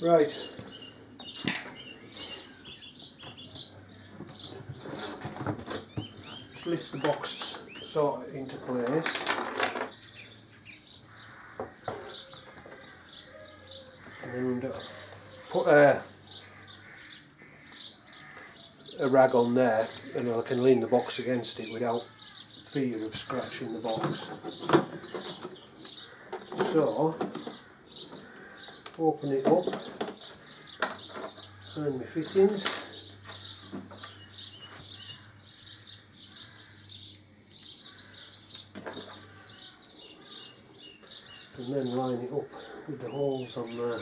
Right. Just lift the box sort of into place. And put a rag on there, and I can lean the box against it without fear of scratching the box. So, open it up, find my fittings, and then line it up with the holes on there.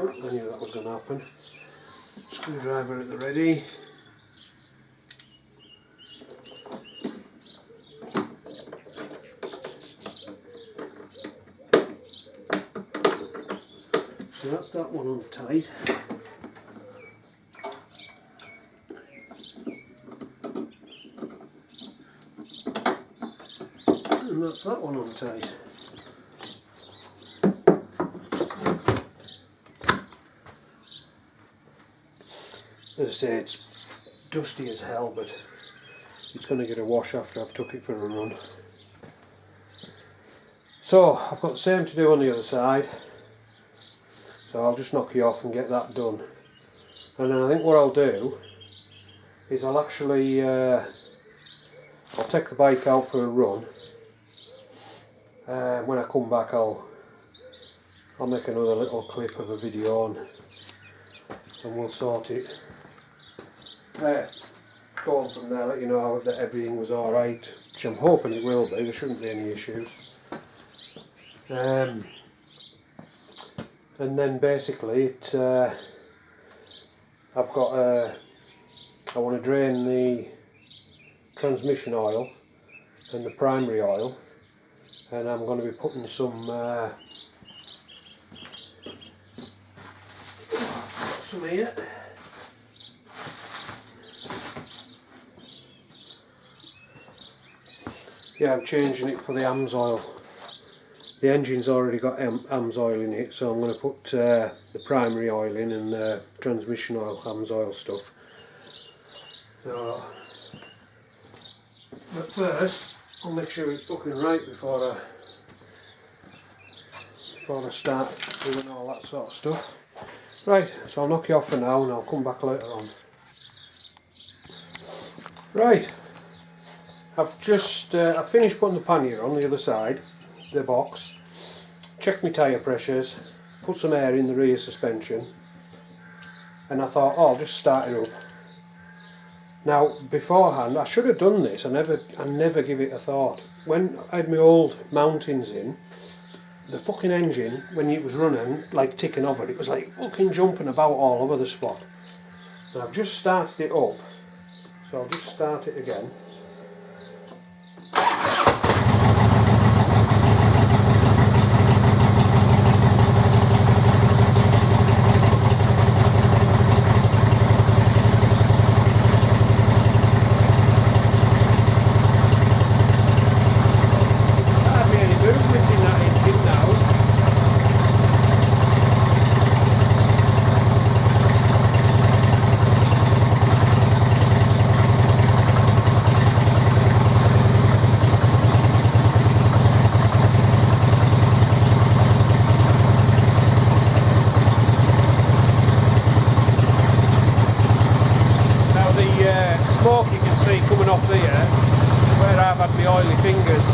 Oh, I knew that was going to happen. Screwdriver at the ready. So that's that one on tight. And that's that one on tight. As I say, it's dusty as hell, but it's going to get a wash after I've took it for a run. So I've got the same to do on the other side, so I'll just knock you off and get that done. And then I think what I'll do is I'll actually I'll take the bike out for a run. When I come back, I'll make another little clip of a video on, and we'll sort it. Go on from there, let you know that everything was alright, which I'm hoping it will be. There shouldn't be any issues. And then basically I want to drain the transmission oil and the primary oil, and I'm going to be putting some got some here. Yeah, I'm changing it for the AMS oil. The engine's already got AMS oil in it, so I'm going to put the primary oil in and the transmission oil, AMS oil stuff. So, but first, I'll make sure it's looking right before I start doing all that sort of stuff. Right, so I'll knock you off for now and I'll come back later on. Right. I've just I've finished putting the pannier on the other side, the box, checked my tyre pressures, put some air in the rear suspension, and I thought, oh, I'll just start it up. Now beforehand I should have done this, I never give it a thought. When I had my old mountings in, the fucking engine, when it was running, like ticking over, it was like fucking jumping about all over the spot. And I've just started it up, so I'll just start it again. Smoke you can see coming off there where I've had my oily fingers.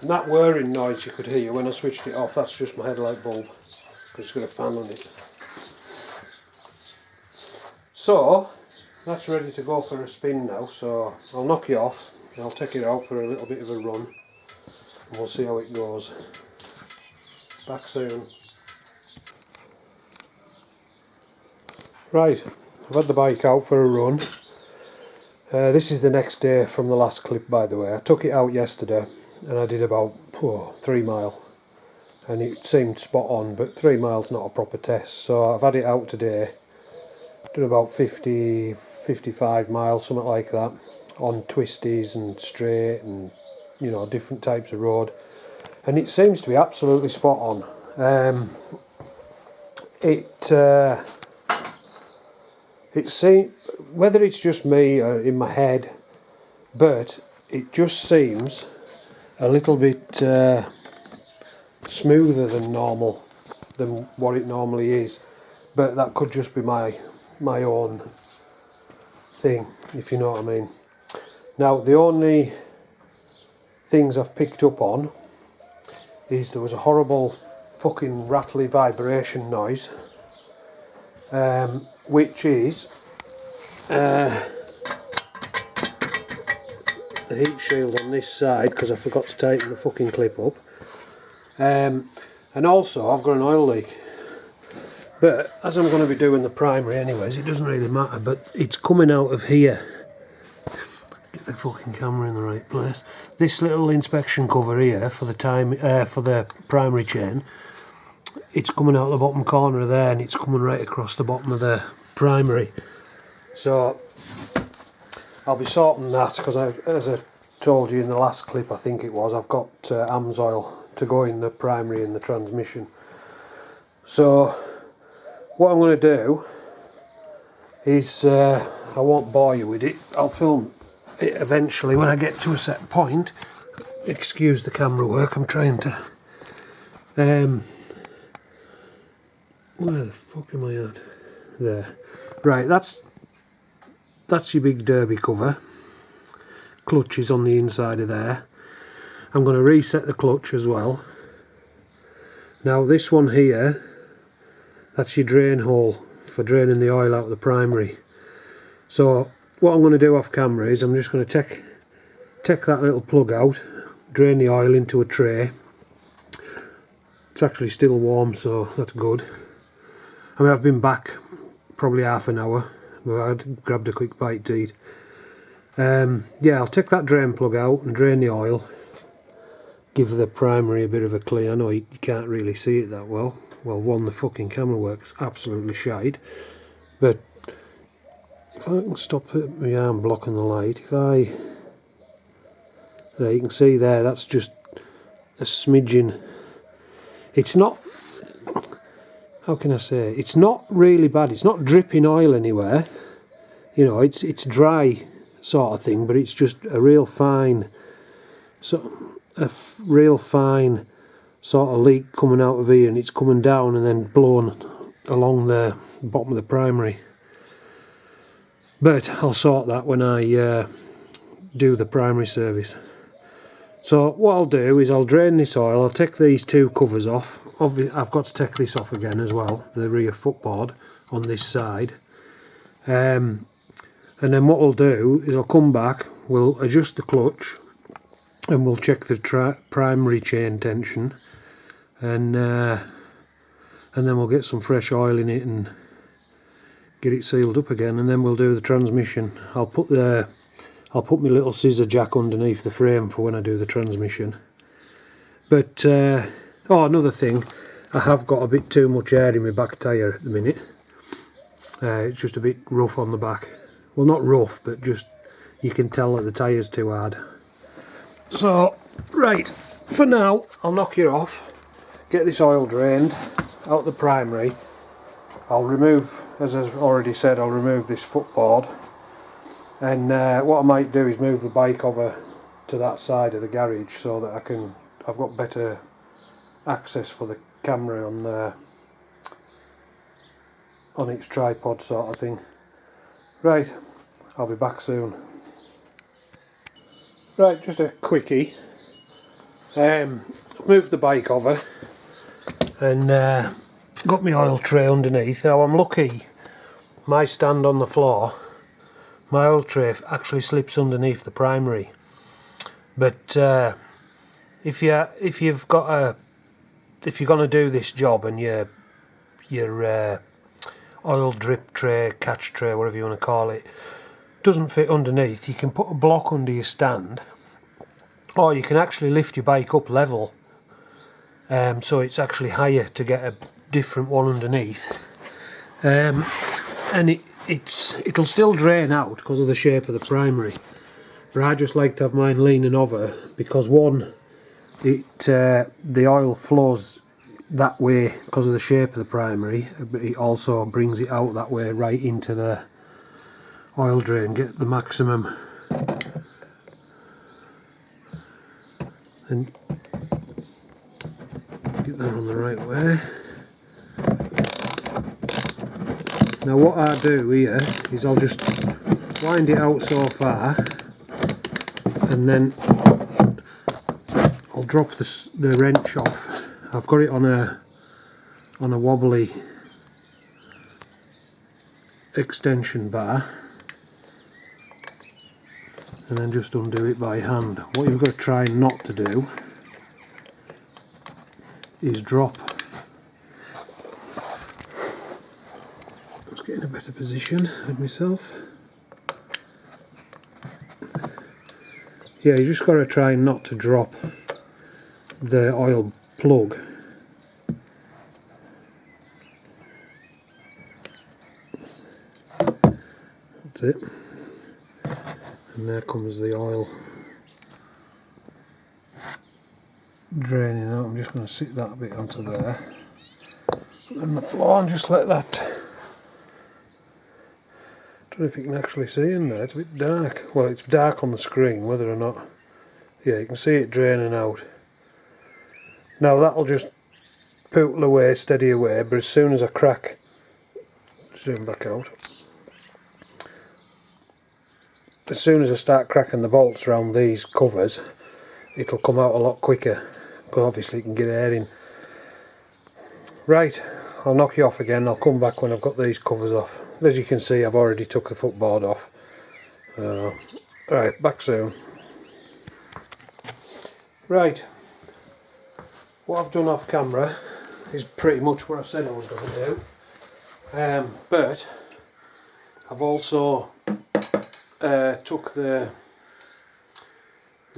And that whirring noise you could hear when I switched it off, that's just my headlight bulb, because it's got a fan on it. So that's ready to go for a spin now, so I'll knock it off and I'll take it out for a little bit of a run and we'll see how it goes. Back soon. Right, I've had the bike out for a run. This is the next day from the last clip, by the way. I took it out yesterday and I did about 3 miles and it seemed spot on, but 3 miles not a proper test, so I've had it out today. Done about 55 miles, something like that, on twisties and straight and, you know, different types of road, and it seems to be absolutely spot on. It seems, whether it's just me or in my head, but it just seems a little bit smoother than normal, than what it normally is, but that could just be my own thing, if you know what I mean. Now, the only things I've picked up on is there was a horrible fucking rattly vibration noise, which is the heat shield on this side, because I forgot to tighten the fucking clip up, and also I've got an oil leak. But as I'm going to be doing the primary anyways, it doesn't really matter, but it's coming out of here. Get the fucking camera in the right place. This little inspection cover here for the primary chain, it's coming out the bottom corner there and it's coming right across the bottom of the primary. So I'll be sorting that, because as I told you in the last clip, I think it was, I've got AMSOIL to go in the primary and the transmission. So what I'm going to do is, I won't bore you with it, I'll film it eventually when I get to a set point. Excuse the camera work, I'm trying to... where the fuck am I at? There. Right, that's your big derby cover. Clutch is on the inside of there. I'm going to reset the clutch as well. Now this one here, that's your drain hole for draining the oil out of the primary. So what I'm going to do off camera is I'm just going to take that little plug out, drain the oil into a tray. It's actually still warm, so that's good. I mean, I've been back probably half an hour, but I grabbed a quick bite to eat. Yeah, I'll take that drain plug out and drain the oil, give the primary a bit of a clean. I know you can't really see it that well. Well, one, the fucking camera works absolutely shite, but if I can stop my arm blocking the light, there you can see there, that's just a smidgen. It's not, how can I say, it's not really bad, it's not dripping oil anywhere, you know, it's dry sort of thing, but it's just a real fine, sort of leak coming out of here, and it's coming down and then blown along the bottom of the primary. But I'll sort that when I do the primary service. So what I'll do is I'll drain this oil, I'll take these two covers off. Obviously I've got to take this off again as well, the rear footboard on this side. And then what we'll do is I'll come back, we'll adjust the clutch and we'll check the primary chain tension, and then we'll get some fresh oil in it and get it sealed up again, and then we'll do the transmission. I'll put my little scissor jack underneath the frame for when I do the transmission. But another thing, I have got a bit too much air in my back tyre at the minute. It's just a bit rough on the back. Well, not rough, but just you can tell that the tyre's too hard. So, right, for now, I'll knock it off, get this oil drained out the primary. I'll remove, as I've already said, I'll remove this footboard, and what I might do is move the bike over to that side of the garage so that I've got better access for the camera on its tripod sort of thing. Right, I'll be back soon. Right, just a quickie. Moved the bike over and got my oil tray underneath. Now I'm lucky, my stand on the floor, my oil tray actually slips underneath the primary. But if you're going to do this job and your oil drip tray, catch tray, whatever you want to call it, doesn't fit underneath, you can put a block under your stand, or you can actually lift your bike up level, so it's actually higher to get a different one underneath, and it'll still drain out because of the shape of the primary. But I just like to have mine leaning over because one, the oil flows that way because of the shape of the primary, but it also brings it out that way right into the oil drain, get the maximum and get that on the right way. Now what I do here is I'll just wind it out so far and then I'll drop the wrench off. I've got it on a wobbly extension bar, and then just undo it by hand. What you've got to try not to do is drop. Let's get in a better position with myself. Yeah, you just got to try not to drop the oil plug. That's it. And there comes the oil draining out. I'm just going to sit that bit onto there. On the floor and just let that. I don't know if you can actually see in there, it's a bit dark. Well, it's dark on the screen, whether or not. Yeah, you can see it draining out. Now that'll just pootle away, steady away, but as soon as I crack, zoom back out. As soon as I start cracking the bolts around these covers, it'll come out a lot quicker, because obviously you can get air in. Right, I'll knock you off again. I'll come back when I've got these covers off. As you can see, I've already took the footboard off. Right, back soon. Right, what I've done off camera is pretty much what I said I was going to do, but I've also took the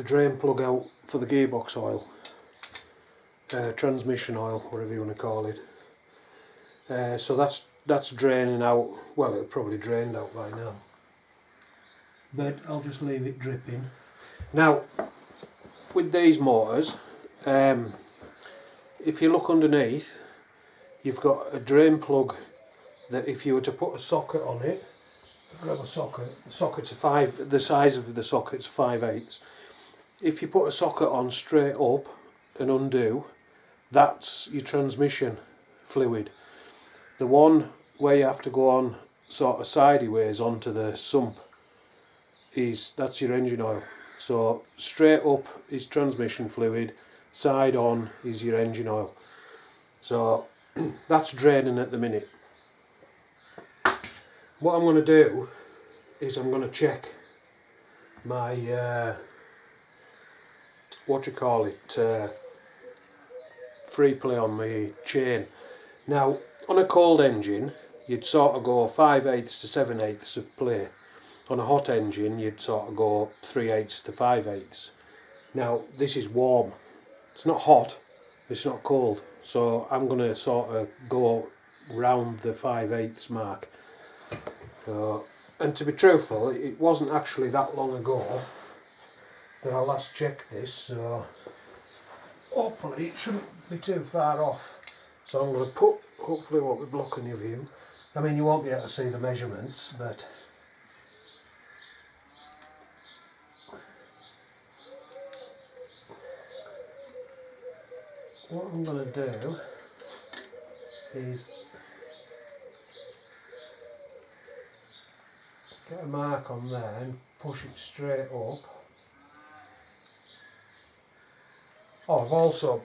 drain plug out for the gearbox oil, transmission oil, whatever you want to call it. So that's draining out. Well, it probably drained out by now, but I'll just leave it dripping. Now, with these motors, if you look underneath, you've got a drain plug that if you were to put a socket on it, grab a socket, the size of the socket's 5/8. If you put a socket on straight up and undo, that's your transmission fluid. The one where you have to go on sort of sideways onto the sump, that's your engine oil. So straight up is transmission fluid, side on is your engine oil. So that's draining at the minute. What I'm going to do is I'm going to check my free play on my chain. Now on a cold engine you'd sort of go 5/8 to 7/8 of play. On a hot engine you'd sort of go 3/8 to 5/8. Now this is warm, it's not hot, it's not cold, so I'm going to sort of go round the 5/8 mark. And to be truthful, it wasn't actually that long ago that I last checked this, so hopefully it shouldn't be too far off. So I'm going to put, hopefully it won't be blocking your view. I mean, you won't be able to see the measurements, but what I'm going to do is get a mark on there and push it straight up. Oh, I've also,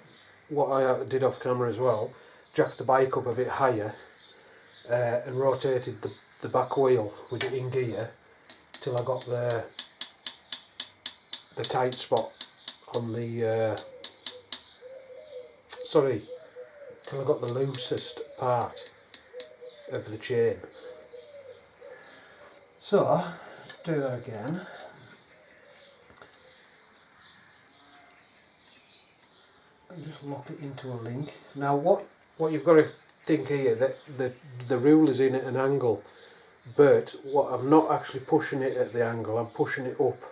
what I did off camera as well, jacked the bike up a bit higher and rotated the back wheel with it in gear till I got the tight spot on the till I got the loosest part of the chain. So let's do that again. And just lock it into a link. Now what you've got to think here, that the rule is in at an angle, but what I'm not actually pushing it at the angle, I'm pushing it up.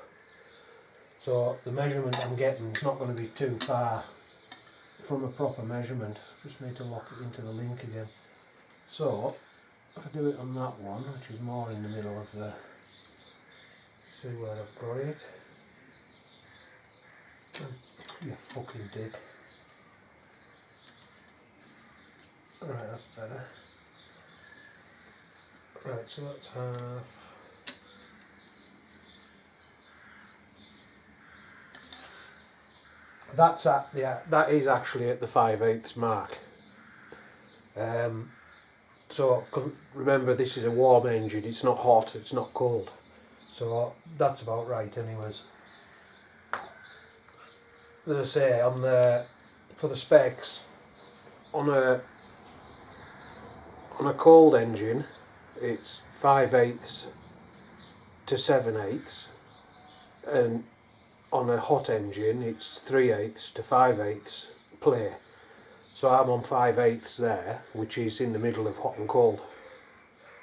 So the measurement I'm getting is not going to be too far from a proper measurement. Just need to lock it into the link again. So if I do it on that one, which is more in the middle of the, see where I've got it. You fucking dick. Right, that's better. Right, so that's half. That's at, yeah, that is actually at the 5/8 mark. So remember, this is a warm engine, it's not hot, it's not cold. So that's about right anyways. As I say, on for the specs, on a cold engine it's 5/8 to 7/8, and on a hot engine it's 3/8 to 5/8 play. So I'm on 5/8 there, which is in the middle of hot and cold.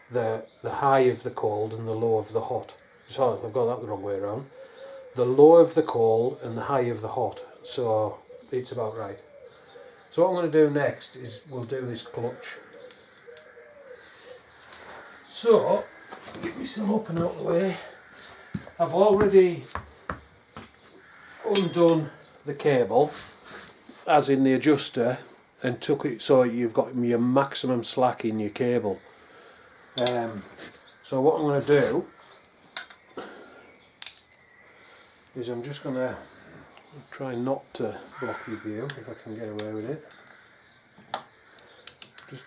The high of the cold and the low of the hot. Sorry, I've got that the wrong way around. The low of the cold and the high of the hot. So it's about right. So what I'm going to do next is we'll do this clutch. So get myself up and out of the way. I've already undone the cable, as in the adjuster, and took it so you've got your maximum slack in your cable. So what I'm going to do is I'm just going to try not to block your view if I can get away with it. Just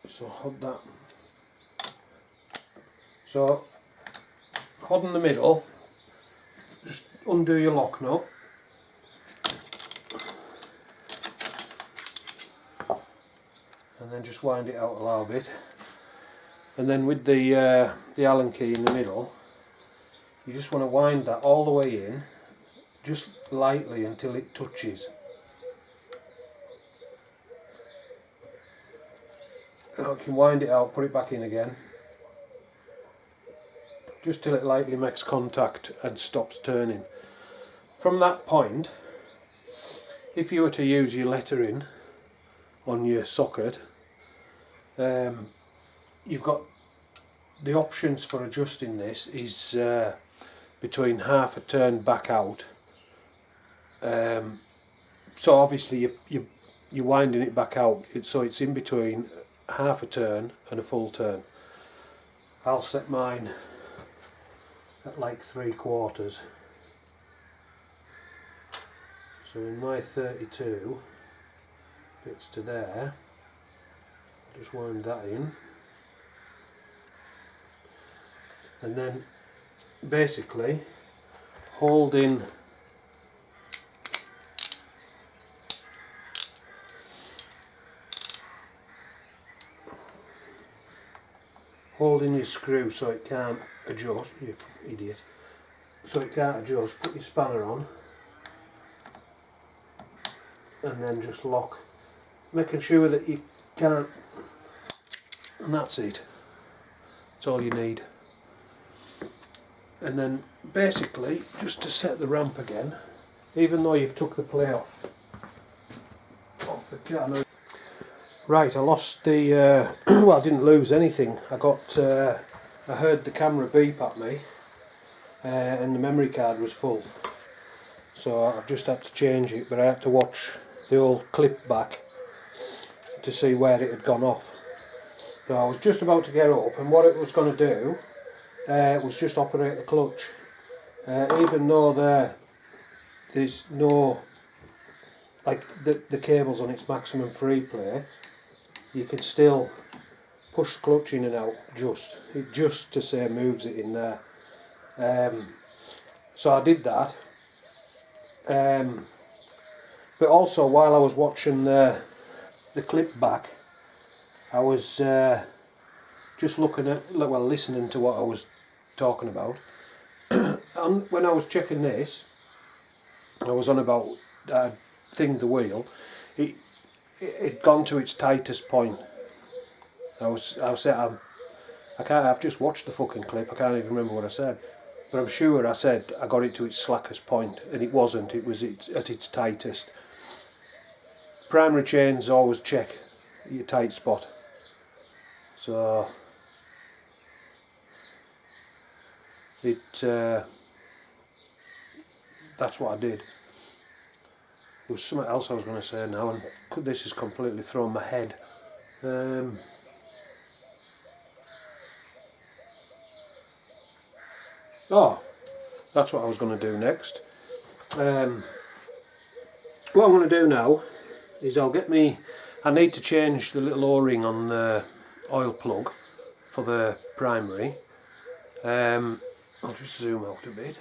so hold that. So hold in the middle. Just undo your lock nut. And then just wind it out a little bit. And then with the Allen key in the middle, you just want to wind that all the way in, just lightly until it touches. You can wind it out, put it back in again, just till it lightly makes contact and stops turning. From that point, if you were to use your lettering on your socket, you've got the options for adjusting this is between half a turn back out. So obviously you're winding it back out, so it's in between half a turn and a full turn. I'll set mine at like 3/4. So in my 32 bits to there, just wind that in, and then basically holding your screw so it can't adjust, you idiot, so it can't adjust, put your spanner on and then just lock, making sure that you can't, and that's it. That's all you need. And then basically just to set the ramp again, even though you've took the play off the car. Right, I lost the well, I didn't lose anything. I heard the camera beep at me and the memory card was full, so I've just had to change it, but I had to watch the old clip back to see where it had gone off. So I was just about to get up, and what it was going to do was just operate the clutch. Even though there's no, like the cable's on its maximum free play, you can still push the clutch in and out just to say moves it in there. So I did that. But also while I was watching the clip back, I was just listening to what I was talking about. And when I was checking this, I was on about the wheel. It'd gone to its tightest point. I've just watched the fucking clip. I can't even remember what I said, but I'm sure I said I got it to its slackest point, and it wasn't. It was at its tightest. Primary chains always check your tight spot. So that's what I did. There was something else I was going to say now, and this has completely thrown my head. Oh, that's what I was going to do next. What I'm going to do now is I need to change the little O-ring on the oil plug for the primary. I'll just zoom out a bit.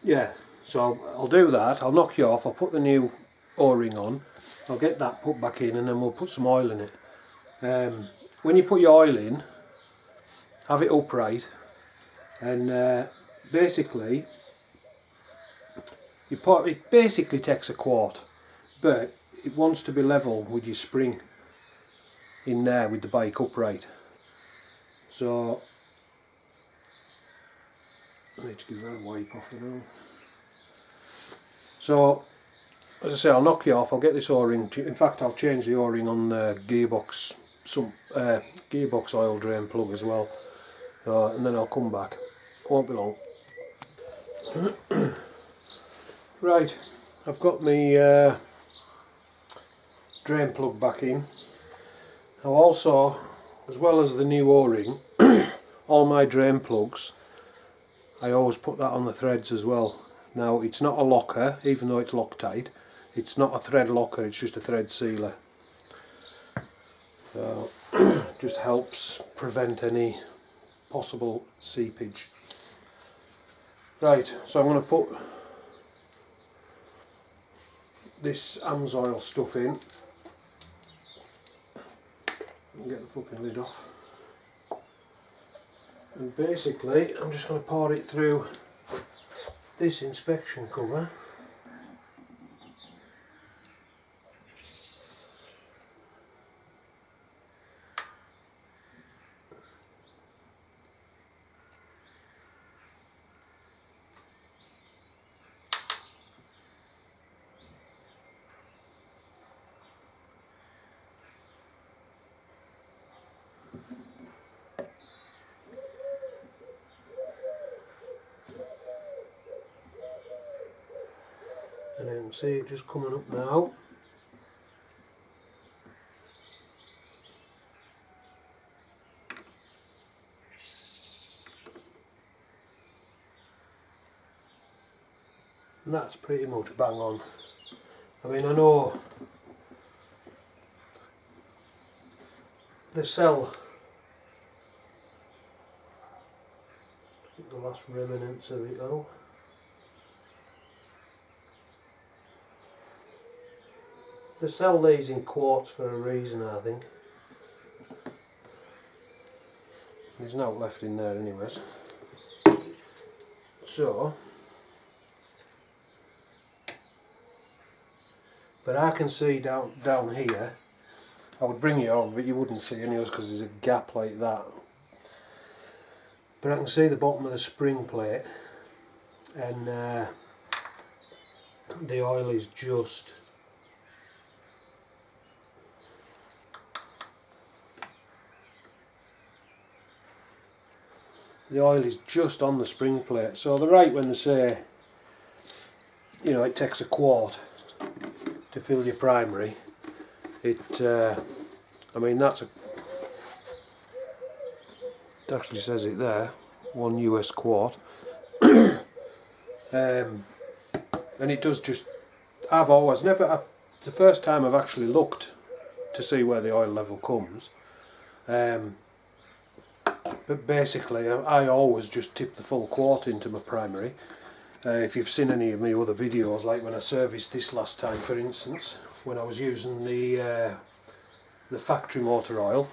Yeah, so I'll do that. I'll knock you off. I'll put the new O-ring on. I'll get that put back in, and then we'll put some oil in it. When you put your oil in, have it upright, and basically it basically takes a quart, but it wants to be level with your spring in there with the bike upright. So I need to give that a wipe off now. So as I say, I'll knock you off. I'll get this O-ring. In fact, I'll change the O-ring on the gearbox, some gearbox oil drain plug as well. And then I'll come back. Won't be long. Right, I've got my drain plug back in. Now also, as well as the new O-ring, all my drain plugs, I always put that on the threads as well. Now it's not a locker, even though it's Loctite. It's not a thread locker, it's just a thread sealer. So just helps prevent any possible seepage. Right, so I'm going to put this Amsoil stuff in. Get the fucking lid off. And basically I'm just going to pour it through this inspection cover. And then see it just coming up now. And that's pretty much bang on. I mean, I know the cell, the last remnants of it now. The cell lays in quartz for a reason, I think. There's no left in there anyways. So, but I can see down here, I would bring you on, but you wouldn't see anyways because there's a gap like that. But I can see the bottom of the spring plate, and the oil is just on the spring plate. So they're right when they say, you know, it takes a quart to fill your primary. I mean, it actually says it there, 1 US quart. and it does just, I've always never, it's the first time I've actually looked to see where the oil level comes, but basically I always just tip the full quart into my primary. If you've seen any of my other videos, like when I serviced this last time, for instance, when I was using the factory motor oil,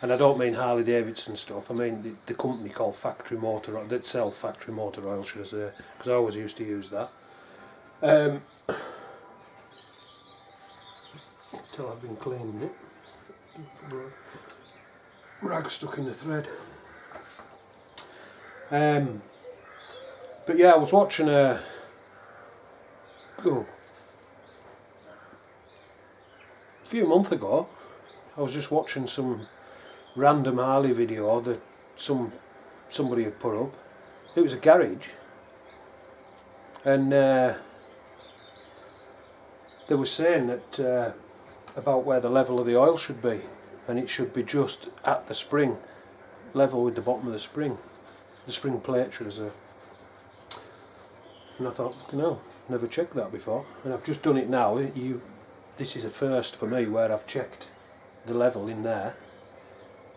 and I don't mean Harley Davidson stuff, I mean the company called Factory Motor Oil, that sell factory motor oil, should I say, because I always used to use that. Until I've been cleaning it. Rag stuck in the thread. But yeah, I was watching a few months ago. I was just watching some random Harley video that somebody had put up. It was a garage, and they were saying that about where the level of the oil should be, and it should be just at the spring, level with the bottom of the spring plate, should I say. And I thought, no, never checked that before, and I've just done it now. This is a first for me where I've checked the level in there,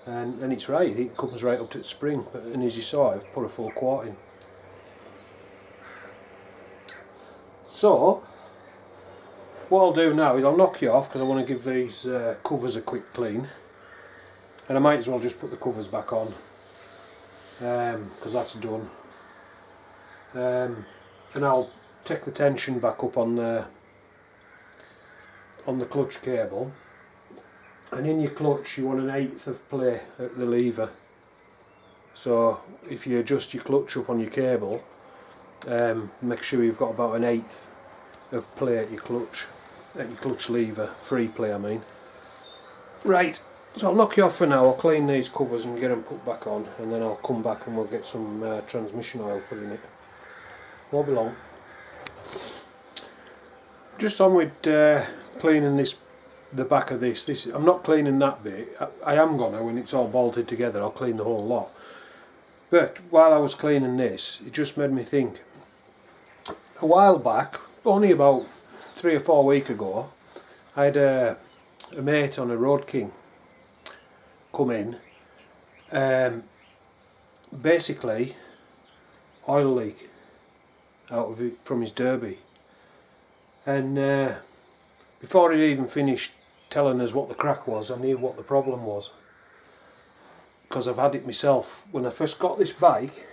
and it's right, it comes right up to the spring, and as you saw, I've put a full quart in. So what I'll do now is I'll knock you off, because I want to give these covers a quick clean, and I might as well just put the covers back on, because that's done. And I'll take the tension back up on the clutch cable, and in your clutch you want 1/8 of play at the lever. So if you adjust your clutch up on your cable, make sure you've got about 1/8 of play at your clutch lever, free play I mean. Right, so I'll knock you off for now. I'll clean these covers and get them put back on, and then I'll come back and we'll get some transmission oil put in it. Won't be long. Just on with cleaning the back of this. I'm not cleaning that bit. I am gonna, when it's all bolted together, I'll clean the whole lot. But while I was cleaning this, it just made me think. A while back, only about 3 or 4 weeks ago, I had a mate on a Road King come in. Basically, oil leak out of it from his derby, and before he'd even finished telling us what the crack was, I knew what the problem was, because I've had it myself. When I first got this bike,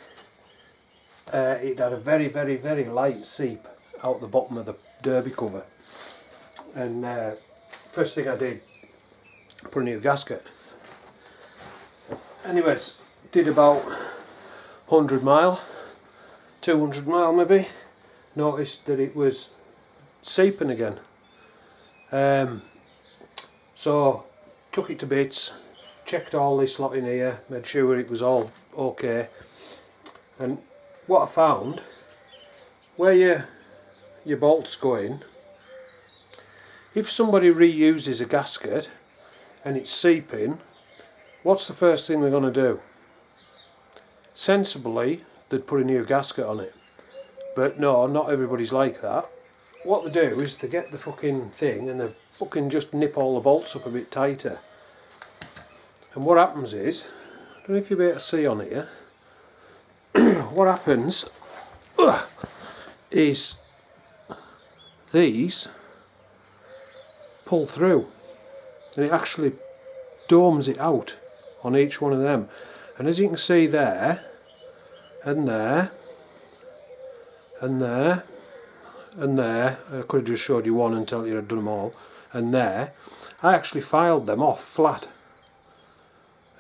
it had a very, very, very light seep out the bottom of the derby cover, and first thing I did, put a new gasket. Anyways, did about 100 mile, 200 mile maybe, noticed that it was seeping again. So took it to bits, checked all this lot in here, made sure it was all okay, and what I found, where your bolts go in, if somebody reuses a gasket and it's seeping, what's the first thing they're going to do? Sensibly, they'd put a new gasket on it, but no, not everybody's like that. What they do is they get the fucking thing and they fucking just nip all the bolts up a bit tighter, and what happens is, I don't know if you'll be able to see on here, what happens is these pull through, and it actually domes it out on each one of them, and as you can see there, and there, and there, and there, I could have just showed you one until you had done them all, and there, I actually filed them off flat,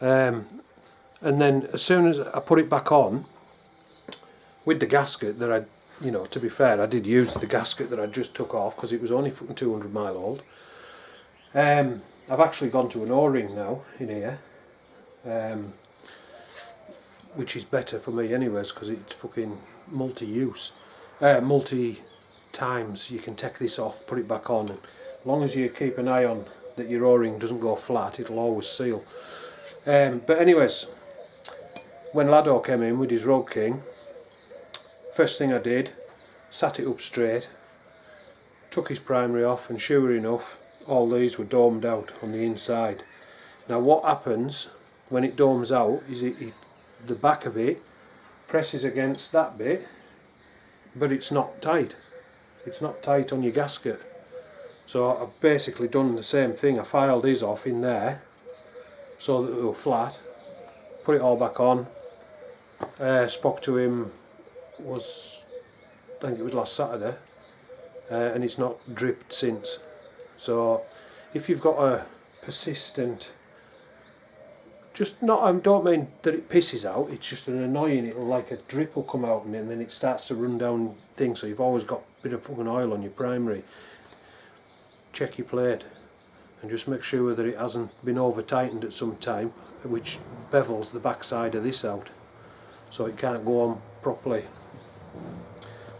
and then as soon as I put it back on with the gasket that I, you know, to be fair, I did use the gasket that I just took off because it was only fucking 200 mile old. I've actually gone to an O-ring now in here, which is better for me anyways, because it's fucking multi-use, multi-times you can take this off, put it back on, and as long as you keep an eye on that your O-ring doesn't go flat, it'll always seal. But anyways, when Lado came in with his Road King, first thing I did, sat it up straight, took his primary off, and sure enough all these were domed out on the inside. Now what happens when it domes out is the back of it presses against that bit, but it's not tight. It's not tight on your gasket. So I've basically done the same thing. I filed his off in there so that they were flat, put it all back on. Spoke to him, I think it was last Saturday, and it's not dripped since. So if you've got a persistent, I don't mean that it pisses out, it's just an annoying, it'll like a drip will come out and then it starts to run down things, so you've always got a bit of fucking oil on your primary. Check your plate and just make sure that it hasn't been over tightened at some time, which bevels the back side of this out so it can't go on properly.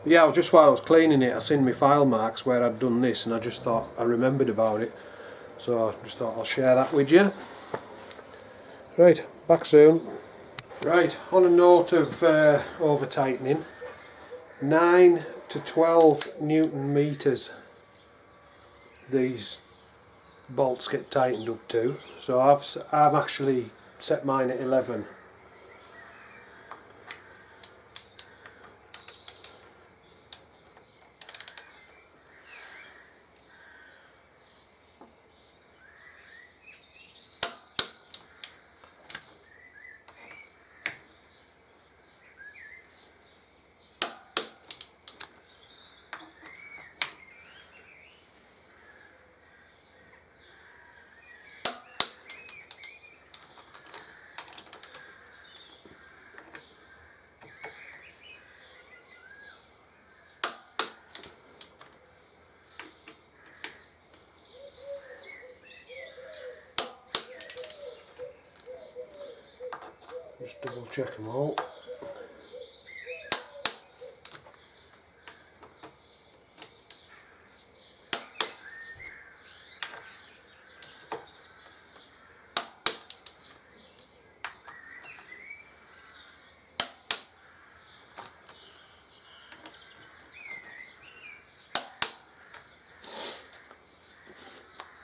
But yeah, just while I was cleaning it I seen my file marks where I'd done this, and I just thought I remembered about it, so I just thought I'll share that with you. Right, back soon. Right, on a note of over tightening, 9 to 12 Newton meters these bolts get tightened up to, so I've actually set mine at 11. Just double check them all.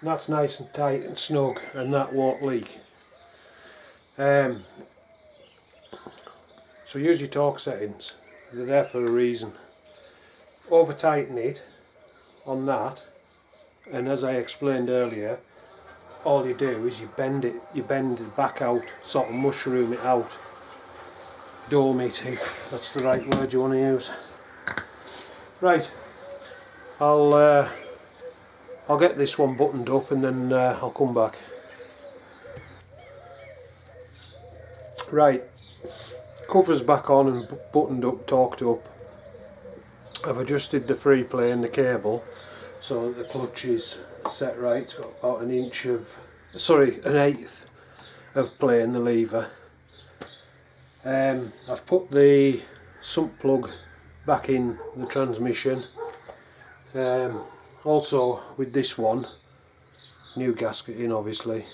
That's nice and tight and snug, and that won't leak. So use your torque settings, they're there for a reason. Over tighten it on that, and as I explained earlier, all you do is you bend it back out, sort of mushroom it out, dome it, if that's the right word you want to use. Right, I'll get this one buttoned up and then I'll come back. Right, covers back on and buttoned up, torqued up. I've adjusted the free play and the cable so that the clutch is set right. It's got about an eighth of play in the lever. I've put the sump plug back in the transmission. Also with this one, new gasket in obviously.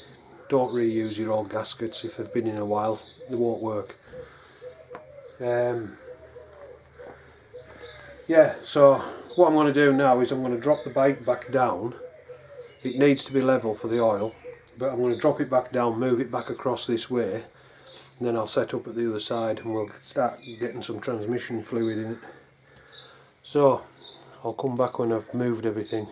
Don't reuse your old gaskets if they've been in a while, they won't work. Yeah, so what I'm going to do now is I'm going to drop the bike back down. It needs to be level for the oil, but I'm going to drop it back down, move it back across this way, and then I'll set up at the other side and we'll start getting some transmission fluid in it. So I'll come back when I've moved everything.